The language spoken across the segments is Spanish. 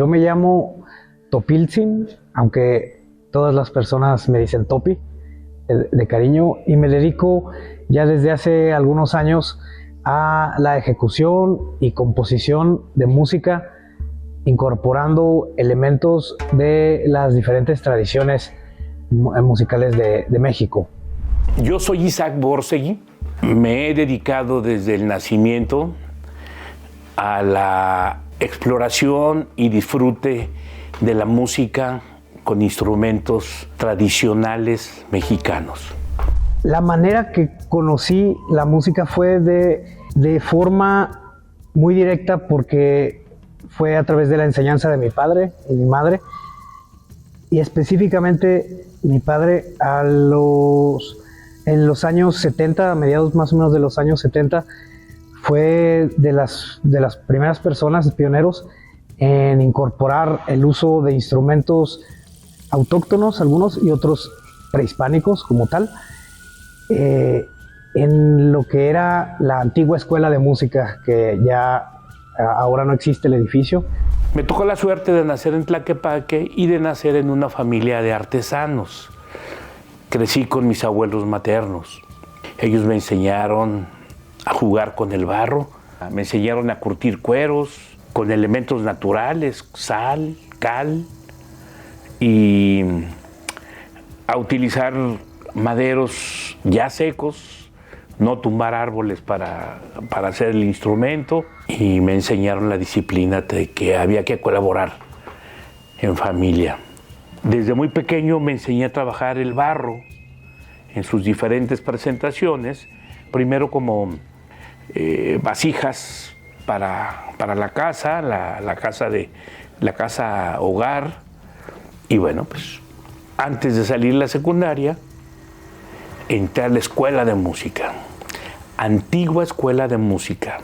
Yo me llamo Topiltzin, aunque todas las personas me dicen Topi, de cariño, y me dedico ya desde hace algunos años a la ejecución y composición de música, incorporando elementos de las diferentes tradiciones musicales de México. Yo soy Isaac Bórcegui, me he dedicado desde el nacimiento a la exploración y disfrute de la música con instrumentos tradicionales mexicanos. La manera que conocí la música fue de forma muy directa, porque fue a través de la enseñanza de mi padre y mi madre, y específicamente mi padre en los años 70, a mediados más o menos de los años 70, fue de las primeras personas, pioneros, en incorporar el uso de instrumentos autóctonos, algunos, y otros prehispánicos como tal, en lo que era la antigua escuela de música, que ya ahora no existe el edificio. Me tocó la suerte de nacer en Tlaquepaque y de nacer en una familia de artesanos. Crecí con mis abuelos maternos. Ellos me enseñaron a jugar con el barro, me enseñaron a curtir cueros con elementos naturales, sal, cal, y a utilizar maderos ya secos, no tumbar árboles para hacer el instrumento, y me enseñaron la disciplina de que había que colaborar en familia. Desde muy pequeño me enseñé a trabajar el barro en sus diferentes presentaciones, primero como vasijas para la casa, la casa hogar, y bueno, pues antes de salir la secundaria, entré a la escuela de música, antigua escuela de música,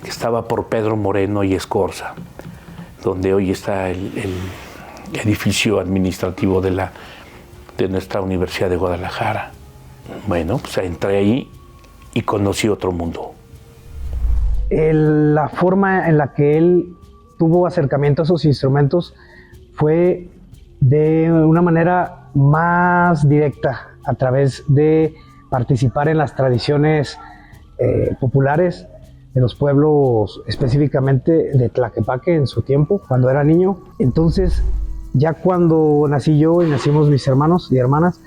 que estaba por Pedro Moreno y Escorza, donde hoy está el edificio administrativo de nuestra Universidad de Guadalajara. Bueno, pues entré ahí y conocí otro mundo. La forma en la que él tuvo acercamiento a sus instrumentos fue de una manera más directa, a través de participar en las tradiciones populares de los pueblos, específicamente de Tlaquepaque en su tiempo, cuando era niño. Entonces, ya cuando nací yo y nacimos mis hermanos y hermanas,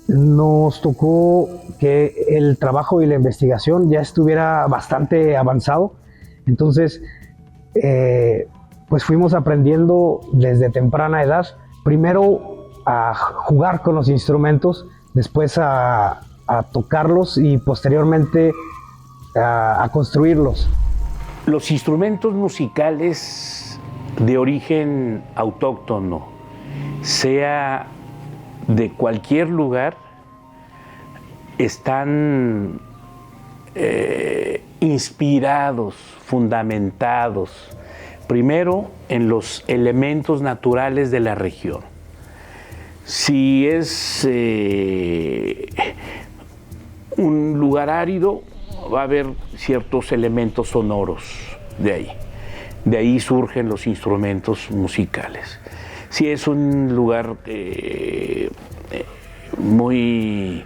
nos tocó que el trabajo y la investigación ya estuviera bastante avanzado. Entonces, pues fuimos aprendiendo desde temprana edad, primero a jugar con los instrumentos, después a tocarlos y posteriormente a construirlos. Los instrumentos musicales de origen autóctono, sea de cualquier lugar, están inspirados, fundamentados, primero en los elementos naturales de la región. Si es un lugar árido, va a haber ciertos elementos sonoros de ahí. De ahí surgen los instrumentos musicales. Si es un lugar muy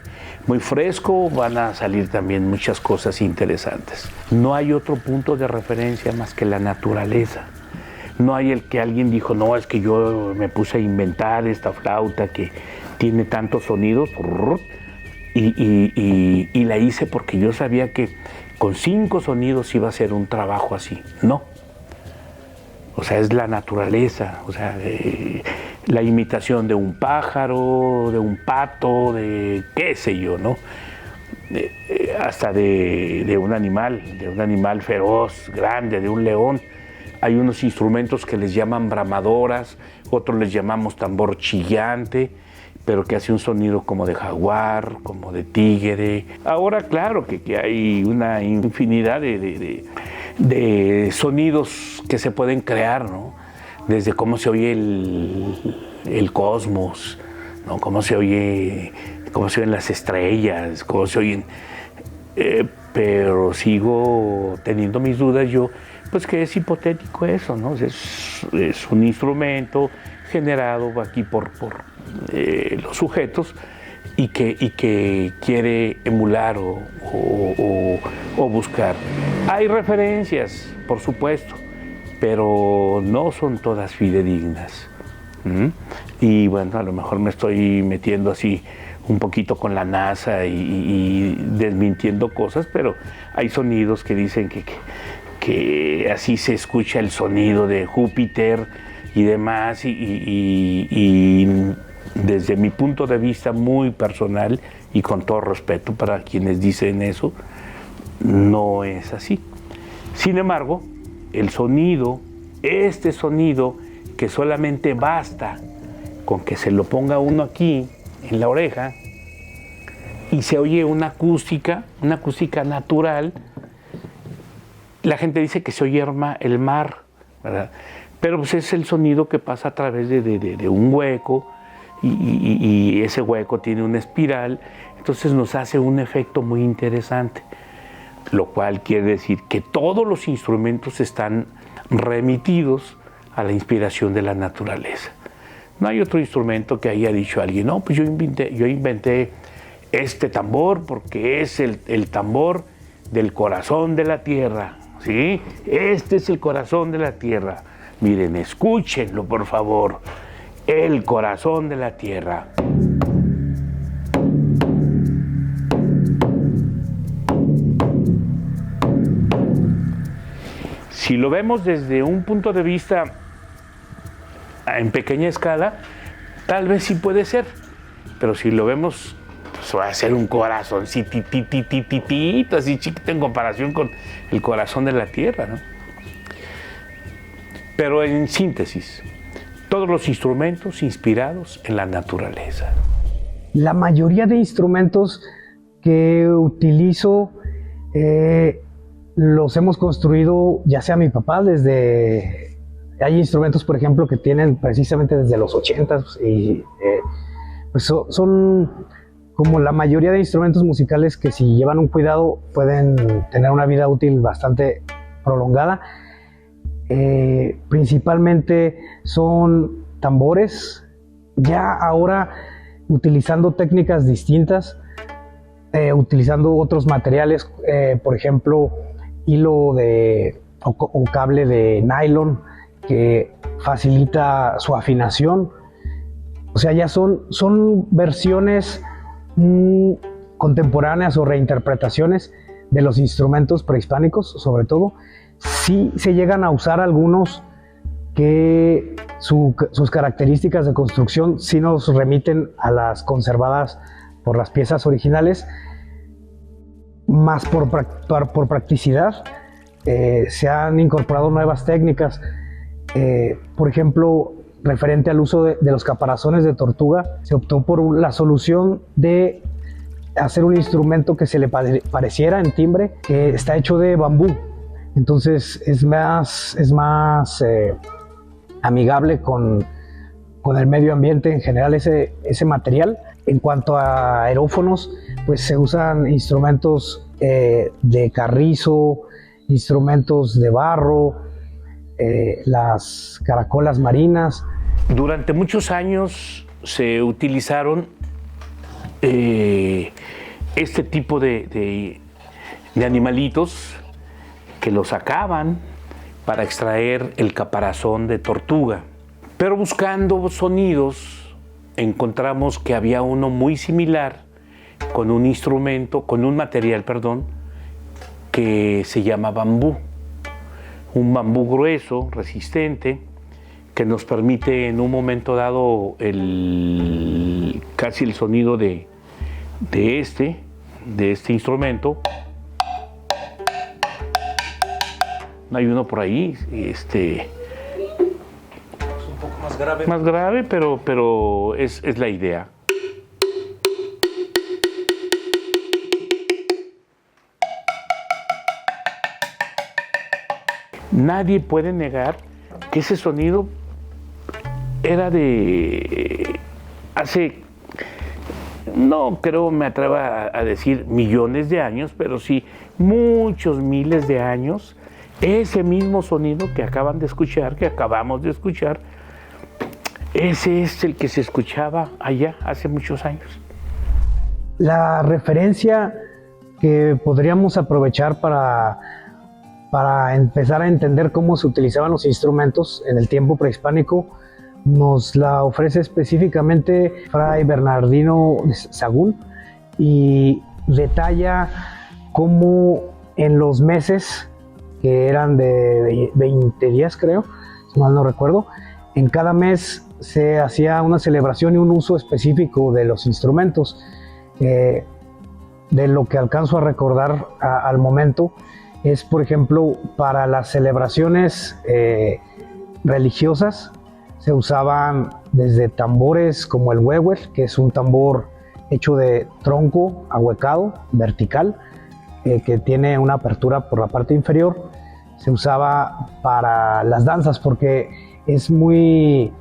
fresco, van a salir también muchas cosas interesantes. No hay otro punto de referencia más que la naturaleza. No hay el que alguien dijo, no, es que yo me puse a inventar esta flauta que tiene tantos sonidos y la hice porque yo sabía que con 5 sonidos iba a ser un trabajo así. No. O sea, es la naturaleza, o sea, la imitación de un pájaro, de un pato, de qué sé yo, ¿no? Hasta de un animal feroz, grande, de un león. Hay unos instrumentos que les llaman bramadoras, otros les llamamos tambor chillante, pero que hace un sonido como de jaguar, como de tigre. Ahora, claro, que hay una infinidad de sonidos que se pueden crear, ¿no? Desde cómo se oye el cosmos, ¿no? Cómo se oyen las estrellas, cómo se oyen. Pero sigo teniendo mis dudas yo, pues que es hipotético eso, ¿no? Es es un instrumento generado aquí por los sujetos y que quiere emular o buscar. Hay referencias, por supuesto, pero no son todas fidedignas. Y bueno, a lo mejor me estoy metiendo así un poquito con la NASA y desmintiendo cosas, pero hay sonidos que dicen que así se escucha el sonido de Júpiter y demás, y desde mi punto de vista muy personal y con todo respeto para quienes dicen eso, no es así. Sin embargo, el sonido, este sonido que solamente basta con que se lo ponga uno aquí en la oreja y se oye una acústica natural, la gente dice que se oye el mar, ¿verdad? Pero pues es el sonido que pasa a través de un hueco y ese hueco tiene una espiral, entonces nos hace un efecto muy interesante, lo cual quiere decir que todos los instrumentos están remitidos a la inspiración de la naturaleza. No hay otro instrumento que haya dicho alguien, no, pues yo inventé este tambor porque es el tambor del corazón de la tierra, ¿sí? Este es el corazón de la tierra. Miren, escúchenlo, por favor. El corazón de la tierra. Si lo vemos desde un punto de vista en pequeña escala, tal vez sí puede ser, pero si lo vemos, pues va a ser un corazón, así chiquito en comparación con el corazón de la tierra, ¿no? Pero en síntesis, todos los instrumentos inspirados en la naturaleza. La mayoría de instrumentos que utilizo los hemos construido, ya sea mi papá, hay instrumentos, por ejemplo, que tienen precisamente desde los 80s y pues son como la mayoría de instrumentos musicales que si llevan un cuidado pueden tener una vida útil bastante prolongada. Principalmente son tambores, ya ahora utilizando técnicas distintas, utilizando otros materiales, por ejemplo, hilo o cable de nylon que facilita su afinación. O sea, ya son versiones contemporáneas o reinterpretaciones de los instrumentos prehispánicos, sobre todo. Sí se llegan a usar algunos que sus características de construcción sí nos remiten a las conservadas por las piezas originales, más por practicidad. Se han incorporado nuevas técnicas, por ejemplo, referente al uso de los caparazones de tortuga, se optó por la solución de hacer un instrumento que se le pareciera en timbre, que está hecho de bambú. Entonces es más amigable con el medio ambiente en general ese material. En cuanto a aerófonos, pues se usan instrumentos de carrizo, instrumentos de barro, las caracolas marinas. Durante muchos años se utilizaron este tipo de animalitos que los sacaban para extraer el caparazón de tortuga. Pero buscando sonidos encontramos que había uno muy similar con un material, que se llama bambú. Un bambú grueso, resistente, que nos permite en un momento dado casi el sonido de este instrumento. Hay uno por ahí, es un poco más grave. Más grave, pero es la idea. Nadie puede negar que ese sonido era de hace, no creo me atreva a decir millones de años, pero sí muchos miles de años, Ese mismo sonido que acaban de escuchar, que acabamos de escuchar, ese es el que se escuchaba allá hace muchos años. La referencia que podríamos aprovechar para empezar a entender cómo se utilizaban los instrumentos en el tiempo prehispánico nos la ofrece específicamente Fray Bernardino de Sahagún, y detalla cómo en los meses, que eran de 20 días creo, si mal no recuerdo, en cada mes se hacía una celebración y un uso específico de los instrumentos. De lo que alcanzo a recordar al momento es, por ejemplo, para las celebraciones religiosas se usaban desde tambores como el huehuel, que es un tambor hecho de tronco ahuecado, vertical, que tiene una apertura por la parte inferior. Se usaba para las danzas, porque es muy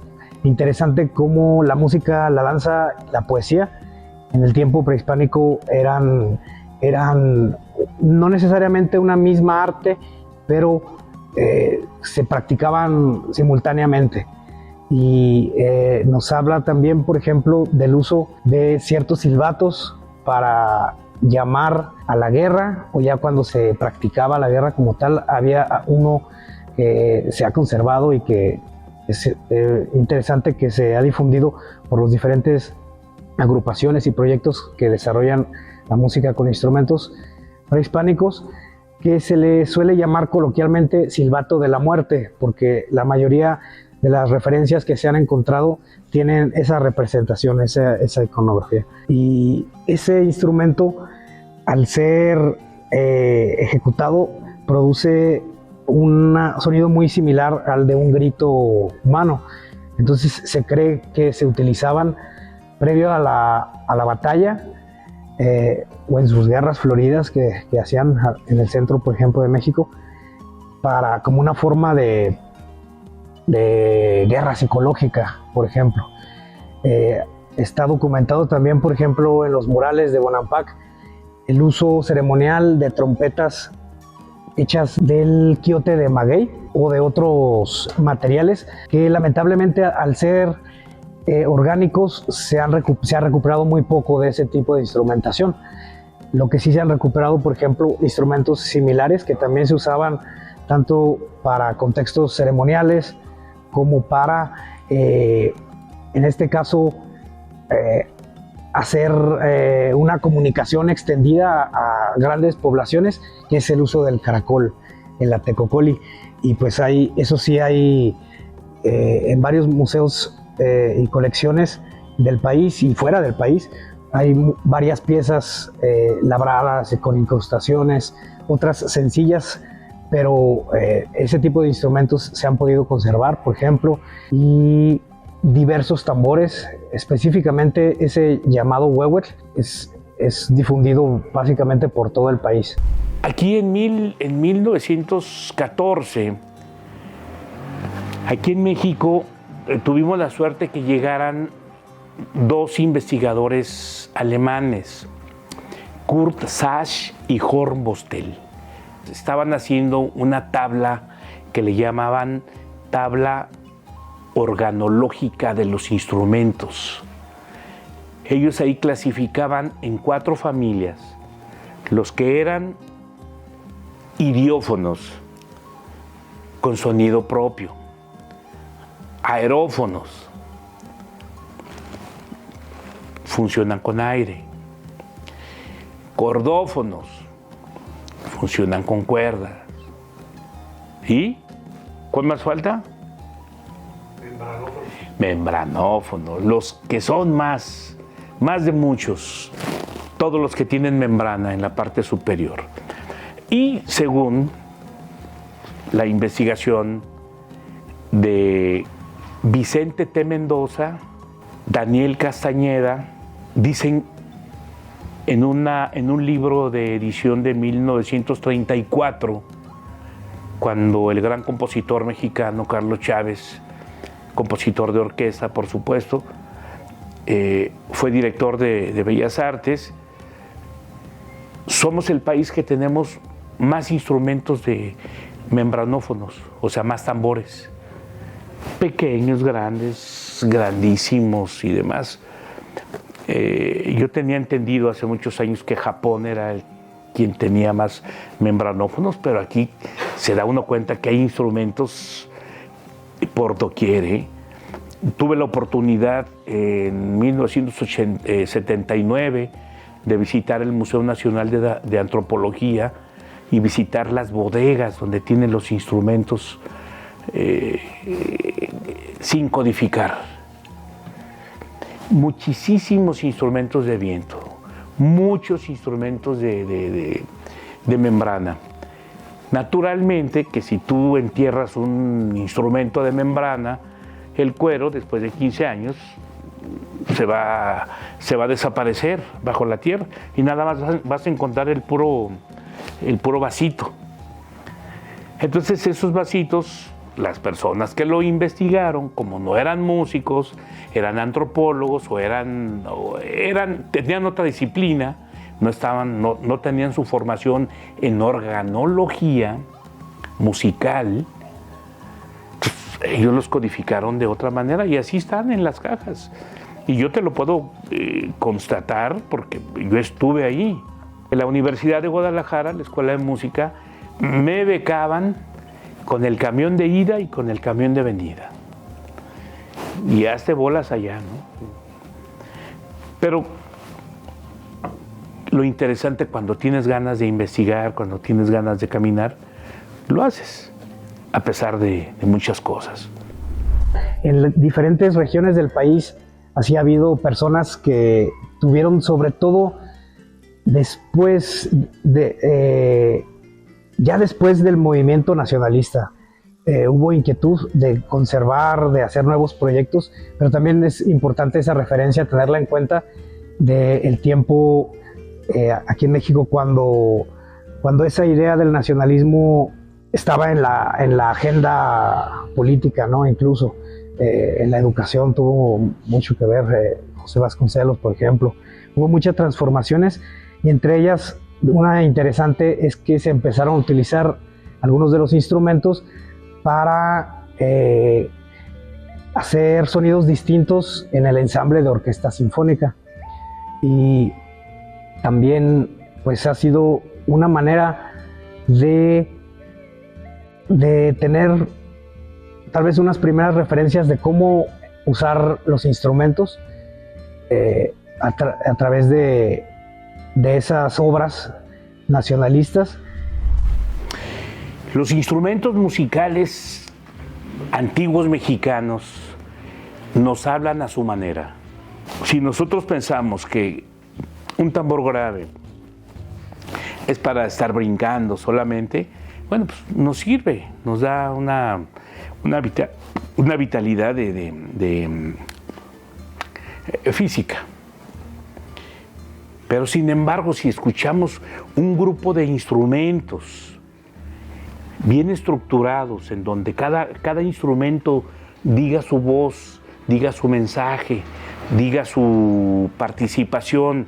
interesante cómo la música, la danza, la poesía en el tiempo prehispánico eran no necesariamente una misma arte, pero se practicaban simultáneamente. Y nos habla también, por ejemplo, del uso de ciertos silbatos para llamar a la guerra, o ya cuando se practicaba la guerra como tal. Había uno que se ha conservado y que es interesante, que se ha difundido por los diferentes agrupaciones y proyectos que desarrollan la música con instrumentos prehispánicos, que se le suele llamar coloquialmente silbato de la muerte, porque la mayoría de las referencias que se han encontrado tienen esa representación, esa iconografía. Y ese instrumento, al ser ejecutado, produce un sonido muy similar al de un grito humano. Entonces se cree que se utilizaban previo a la batalla, o en sus guerras floridas que hacían en el centro, por ejemplo, de México, como una forma de guerra psicológica, por ejemplo. Está documentado también, por ejemplo, en los murales de Bonampak, el uso ceremonial de trompetas hechas del quiote de maguey o de otros materiales que, lamentablemente, al ser orgánicos, se ha recuperado muy poco de ese tipo de instrumentación. Lo que sí se han recuperado, por ejemplo, instrumentos similares que también se usaban tanto para contextos ceremoniales como para, en este caso, hacer una comunicación extendida a grandes poblaciones, que es el uso del caracol, el atecocoli. Y pues eso sí hay en varios museos y colecciones del país y fuera del país. Hay varias piezas labradas con incrustaciones, otras sencillas, pero ese tipo de instrumentos se han podido conservar, por ejemplo, y diversos tambores, específicamente ese llamado huehuel, es difundido básicamente por todo el país. Aquí en 1914, aquí en México, tuvimos la suerte que llegaran dos investigadores alemanes, Kurt Sachs y Hornbostel. Estaban haciendo una tabla que le llamaban tabla organológica de los instrumentos. Ellos ahí clasificaban en 4 familias los que eran idiófonos con sonido propio, aerófonos, funcionan con aire, cordófonos, funcionan con cuerdas. ¿Y cuál más falta? Membranófonos, los que son más de muchos, todos los que tienen membrana en la parte superior. Y según la investigación de Vicente T. Mendoza, Daniel Castañeda, dicen en un libro de edición de 1934, cuando el gran compositor mexicano Carlos Chávez, compositor de orquesta, por supuesto, fue director de Bellas Artes, somos el país que tenemos más instrumentos de membranófonos, o sea, más tambores. Pequeños, grandes, grandísimos y demás. Yo tenía entendido hace muchos años que Japón era quien tenía más membranófonos, pero aquí se da uno cuenta que hay instrumentos por doquier. Tuve la oportunidad en 1979 de visitar el Museo Nacional de Antropología y visitar las bodegas donde tienen los instrumentos sin codificar. Muchísimos instrumentos de viento, muchos instrumentos de membrana. Naturalmente que si tú entierras un instrumento de membrana, el cuero después de 15 años se va a desaparecer bajo la tierra y nada más vas a encontrar el puro vasito. Entonces esos vasitos, las personas que lo investigaron, como no eran músicos, eran antropólogos o tenían otra disciplina, no tenían su formación en organología musical, ellos los codificaron de otra manera y así están en las cajas. Y yo te lo puedo constatar porque yo estuve ahí. En la Universidad de Guadalajara, la Escuela de Música, me becaban con el camión de ida y con el camión de venida. Y hazte bolas allá, ¿no? Pero lo interesante cuando tienes ganas de investigar, cuando tienes ganas de caminar, lo haces, a pesar de muchas cosas. En diferentes regiones del país, así ha habido personas que tuvieron, sobre todo después ya después del movimiento nacionalista, hubo inquietud de conservar, de hacer nuevos proyectos, pero también es importante esa referencia, tenerla en cuenta del tiempo aquí en México cuando esa idea del nacionalismo estaba en la agenda política, ¿no? Incluso en la educación tuvo mucho que ver, José Vasconcelos, por ejemplo. Hubo muchas transformaciones y entre ellas una interesante es que se empezaron a utilizar algunos de los instrumentos para hacer sonidos distintos en el ensamble de orquesta sinfónica. Y también pues ha sido una manera de tener tal vez unas primeras referencias de cómo usar los instrumentos a través de esas obras nacionalistas. Los instrumentos musicales antiguos mexicanos nos hablan a su manera. Si nosotros pensamos que un tambor grave es para estar brincando solamente, bueno, pues nos sirve, nos da una vitalidad física. Pero sin embargo, si escuchamos un grupo de instrumentos bien estructurados, en donde cada instrumento diga su voz, diga su mensaje, diga su participación,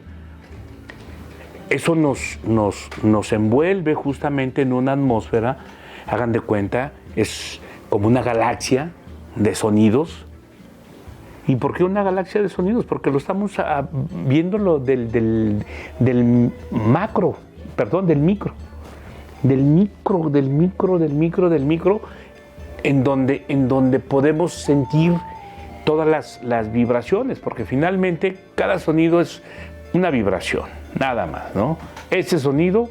eso nos envuelve justamente en una atmósfera, hagan de cuenta, es como una galaxia de sonidos. ¿Y por qué una galaxia de sonidos? Porque lo estamos viéndolo del micro, en donde podemos sentir todas las vibraciones, porque finalmente cada sonido es una vibración, nada más, ¿no? Ese sonido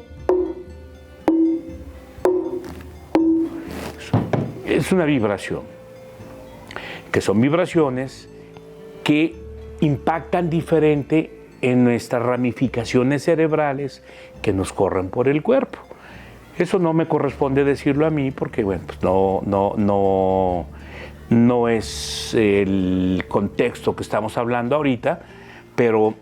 es una vibración, que son vibraciones que impactan diferente en nuestras ramificaciones cerebrales que nos corren por el cuerpo. Eso no me corresponde decirlo a mí porque, bueno, pues no es el contexto que estamos hablando ahorita, pero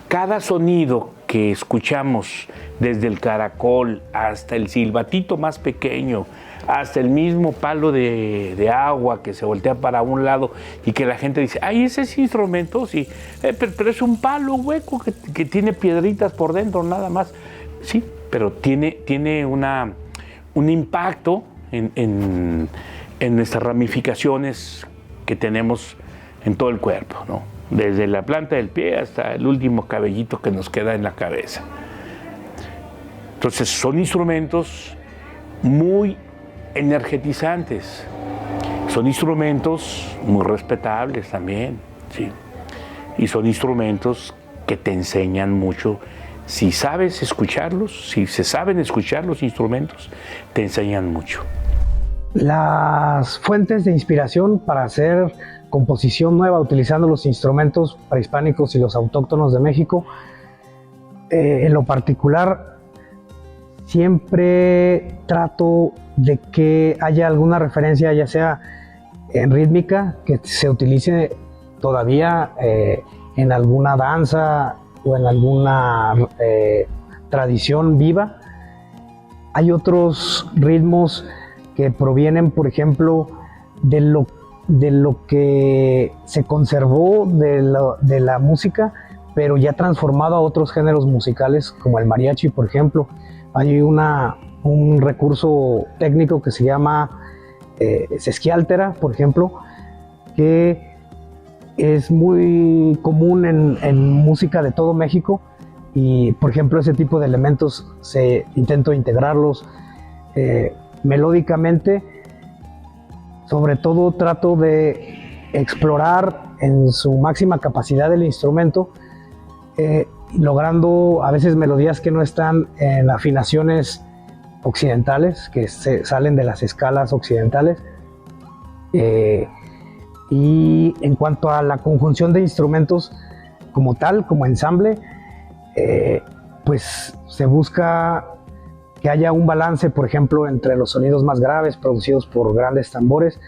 cada sonido que escuchamos, desde el caracol hasta el silbatito más pequeño, hasta el mismo palo de agua que se voltea para un lado y que la gente dice, ay, ese es instrumento, sí, pero es un palo hueco que tiene piedritas por dentro nada más. Sí, pero tiene un impacto en nuestras ramificaciones que tenemos en todo el cuerpo, ¿no? Desde la planta del pie hasta el último cabellito que nos queda en la cabeza. Entonces son instrumentos muy energetizantes, son instrumentos muy respetables también, ¿sí? Y son instrumentos que te enseñan mucho. Si sabes escucharlos, si se saben escuchar los instrumentos, te enseñan mucho. Las fuentes de inspiración para hacer composición nueva utilizando los instrumentos prehispánicos y los autóctonos de México, en lo particular, siempre trato de que haya alguna referencia, ya sea en rítmica, que se utilice todavía en alguna danza o en alguna tradición viva. Hay otros ritmos que provienen, por ejemplo, de lo que se conservó de la música, pero ya transformado a otros géneros musicales, como el mariachi, por ejemplo. Hay un recurso técnico que se llama sesquiáltera, por ejemplo, que es muy común en música de todo México, y por ejemplo ese tipo de elementos intento integrarlos melódicamente. Sobre todo trato de explorar en su máxima capacidad el instrumento, logrando a veces melodías que no están en afinaciones occidentales, que se salen de las escalas occidentales. Y en cuanto a la conjunción de instrumentos como tal, como ensamble, pues se busca que haya un balance, por ejemplo, entre los sonidos más graves producidos por grandes tambores,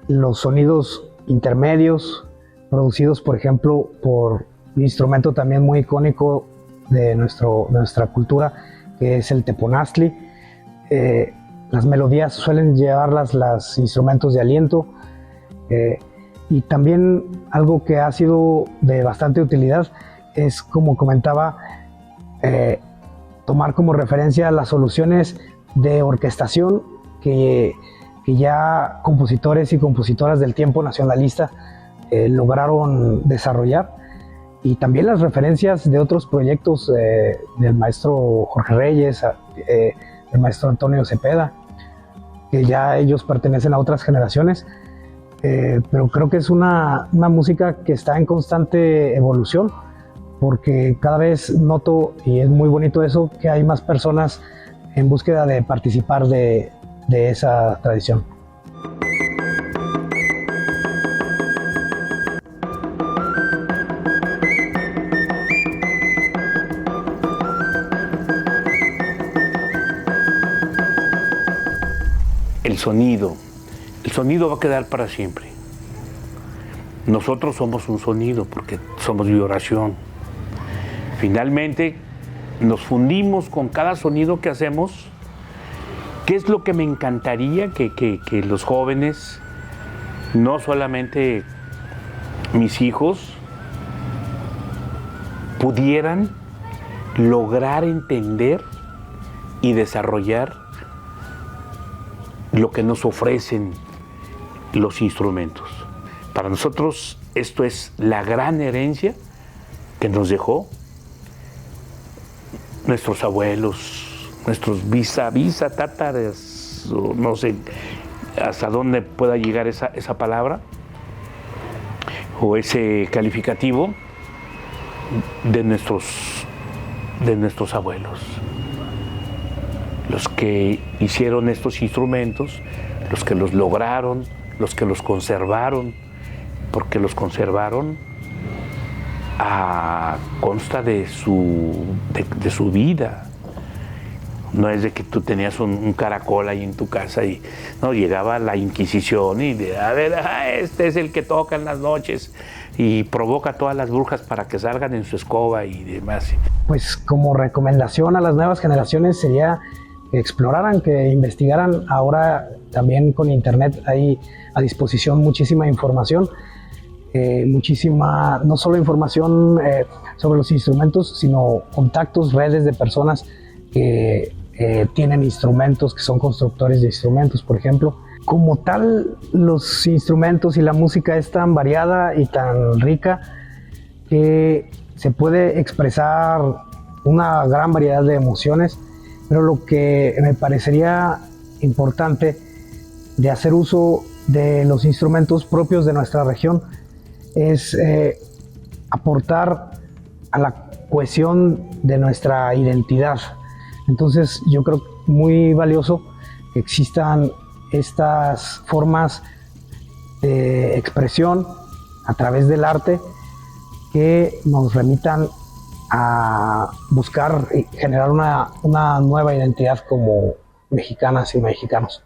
los sonidos intermedios producidos, por ejemplo, por un instrumento también muy icónico de nuestra cultura, que es el teponaztli. Las melodías suelen llevarlas los instrumentos de aliento, y también algo que ha sido de bastante utilidad es, como comentaba, tomar como referencia las soluciones de orquestación que ya compositores y compositoras del tiempo nacionalista lograron desarrollar, y también las referencias de otros proyectos del maestro Jorge Reyes, del maestro Antonio Cepeda, que ya ellos pertenecen a otras generaciones, pero creo que es una música que está en constante evolución, porque cada vez noto, y es muy bonito eso, que hay más personas en búsqueda de participar de esa tradición. El sonido va a quedar para siempre. Nosotros somos un sonido porque somos vibración. Finalmente nos fundimos con cada sonido que hacemos. ¿Qué es lo que me encantaría que los jóvenes, no solamente mis hijos, pudieran lograr entender y desarrollar lo que nos ofrecen los instrumentos? Para nosotros esto es la gran herencia que nos dejó nuestros abuelos, nuestros tátaras, no sé hasta dónde pueda llegar esa palabra o ese calificativo de nuestros abuelos. Los que hicieron estos instrumentos, los que los lograron, los que los conservaron, porque los conservaron a consta de su vida. No es de que tú tenías un caracol ahí en tu casa y no llegaba la Inquisición y a ver, este es el que toca en las noches y provoca a todas las brujas para que salgan en su escoba y demás. Pues como recomendación a las nuevas generaciones sería que exploraran, que investigaran. Ahora también con internet hay a disposición muchísima información, no solo información sobre los instrumentos, sino contactos, redes de personas que tienen instrumentos, que son constructores de instrumentos, por ejemplo. Como tal, los instrumentos y la música es tan variada y tan rica que se puede expresar una gran variedad de emociones, pero lo que me parecería importante de hacer uso de los instrumentos propios de nuestra región es aportar a la cohesión de nuestra identidad. Entonces yo creo muy valioso que existan estas formas de expresión a través del arte que nos remitan a buscar y generar una nueva identidad como mexicanas y mexicanos.